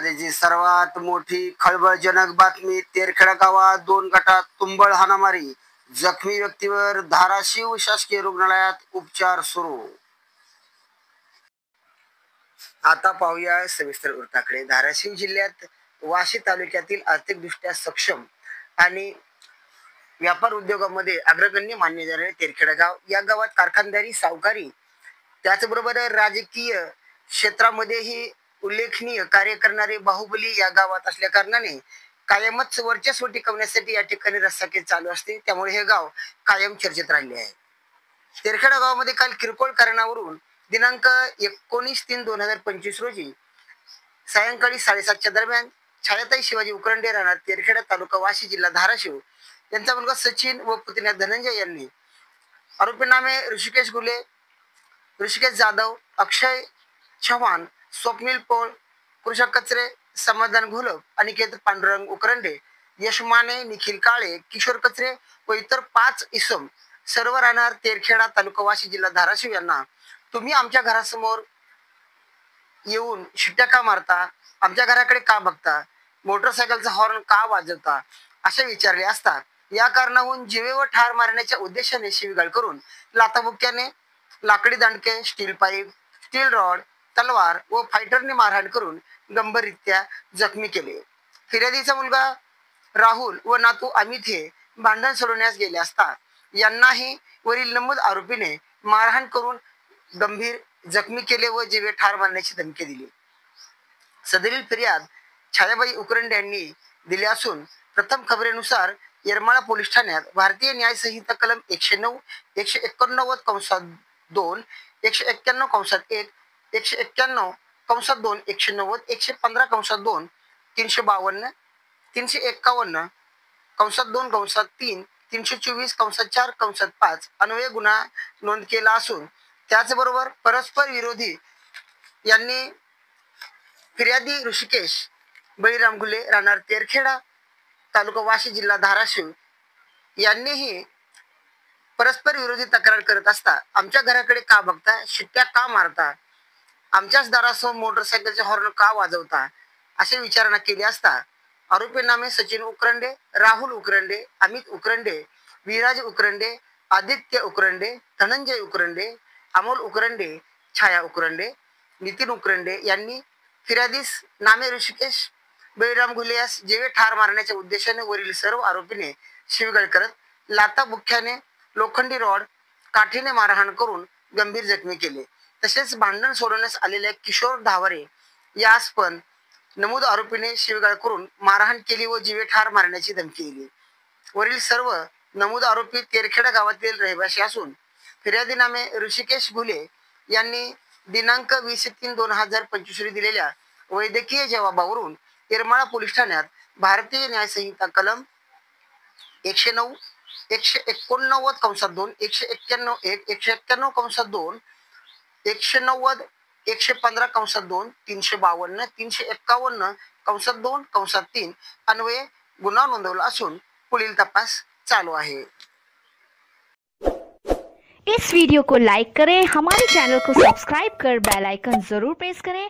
सध्याची सर्वात मोठी खळबळजनक बातमी. तेरखेडा गावात 2 गटात तुंबळ हाणामारी. जखमी व्यक्तीवर धाराशिव शासकीय रुग्णालयात उपचार सुरू. आता पाहूया सविस्तर वृत्ताकडे. धाराशिव जिल्ह्यात वाशी तालुक्यातील आर्थिकदृष्ट्या सक्षम आणि व्यापार उद्योगामध्ये अग्रगण्य मानले जाणारे तेरखेडा गाव. या गावात कारखानदारी, सावकारी त्याचबरोबर राजकीय क्षेत्रामध्येही उल्लेखनीय कार्य करणारे बाहुबली या गावात असल्या कारणाने कायमच वर्चस्व टिकवण्यासाठी या ठिकाणी रस्साखेच चालू असते. त्यामुळे हे गाव कायम चर्चेत राहिले आहे. तेरखेडा गावामध्ये काल किरकोळ कारणावरून दिनांक 19/3/2025 रोजी सायंकाळी 7:30च्या दरम्यान छायाताई शिवाजी उकरंडे राहणार तेरखेडा, तालुका वाशी, जिल्हा धाराशिव यांचा मुलगा सचिन व पुतण्या धनंजय यांनी आरोपी नामे ऋषिकेश गुले, ऋषिकेश जाधव, अक्षय चव्हाण, स्वप्नील पोळ, कृषक कचरे, समाधान घोलप, अनिकेत पांडुरंग उकरंडे, यश माने, निखिल काळे, किशोर कचरे व इतर 5 इसम सर्व राहणार तेरखेडा, तालुका वाशी, जिल्हा धाराशिव यांना तुम्ही आमच्या घरासमोर येऊन शिट्ट्या का मारता, आमच्या घराकडे का बघता, मोटरसायकलचा हॉर्न का वाजवता असे विचारले असता या कारणावरून जीवेवर ठार मारण्याच्या उद्देशाने शिवीगाळ करून लाथाबुक्क्याने, लाकडी दांडके, स्टील पाईप, स्टील रॉड, तलवार व फायटरने मारहाण करून गंभीररित्या जखमी केले. फिर्यादीचा मुलगा राहुल व नातू अमित हे भांडण सोडवण्यास गेले असता यांनाही वरील नमूद आरोपीने मारहाण करून गंभीर जखमी केले व जीवे ठार मारण्याची धमकी दिली. सदरील फिर्याद छायाबाई उकरंडे यांनी दिली असून प्रथम खबरेनुसार येरमाळा पोलीस ठाण्यात भारतीय न्याय संहिता कलम 109, 189(2), 191(1), 191(2), 190, 115(2), 352, 351(2)(3), 324(4)(5) अन्वये गुन्हा नोंद केला असून त्याचबरोबर परस्पर विरोधी यांनी फिर्यादी ऋषिकेश बळीराम घुले राहणार तेरखेडा, तालुका वाशी, जिल्हा धाराशिव यांनीही परस्पर विरोधी तक्रार करत असता आमच्या घराकडे का बघता, शिट्ट्या का मारता, आमच्याच दारासमोर मोटरसायकलचे हॉर्न का वाजवता असे विचारणा केली असता आरोपी नामे सचिन उकरंडे, राहुल उकरंडे, अमित उकरंडे, विराज उकरंडे, आदित्य उकरंडे, धनंजय उकरंडे, अमोल उकरंडे, छाया उकरंडे, नितीन उकरंडे यांनी फिर्यादीस नामे ऋषिकेश बळीराम घुले यास जीवे ठार मारण्याच्या उद्देशाने वरील सर्व आरोपीने शिवीगाळ करत लाथाबुक्क्याने, लोखंडी रॉड, काठीने मारहाण करून गंभीर जखमी केले. तसेच भांडण सोडवण्यास आलेल्या किशोर धावरे यास पण नमूद आरोपीने शिवीगाळ करून मारहाण केली व जीवे ठार मारण्याची धमकी दिली. वरील सर्व नमूद आरोपी तेरखेडा गावातील रहिवासी असून फिर्यादी नामे ऋषिकेश घुले यांनी दिनांक 20/3/2025 रोजी दिलेल्या वैद्यकीय जबाबावरून येरमाळा पोलीस ठाण्यात भारतीय न्याय संहिता कलम 109, 189(2), 191(1), 191(2), 190, 115(2), 352, 351(2)(3) अन्वये गुन्हा नोंदवला असून पुढील तपास चालू आहे. इस वीडियो को लाइक करें, हमारे चैनल को सब्सक्राइब कर बेल आइकन जरूर प्रेस करें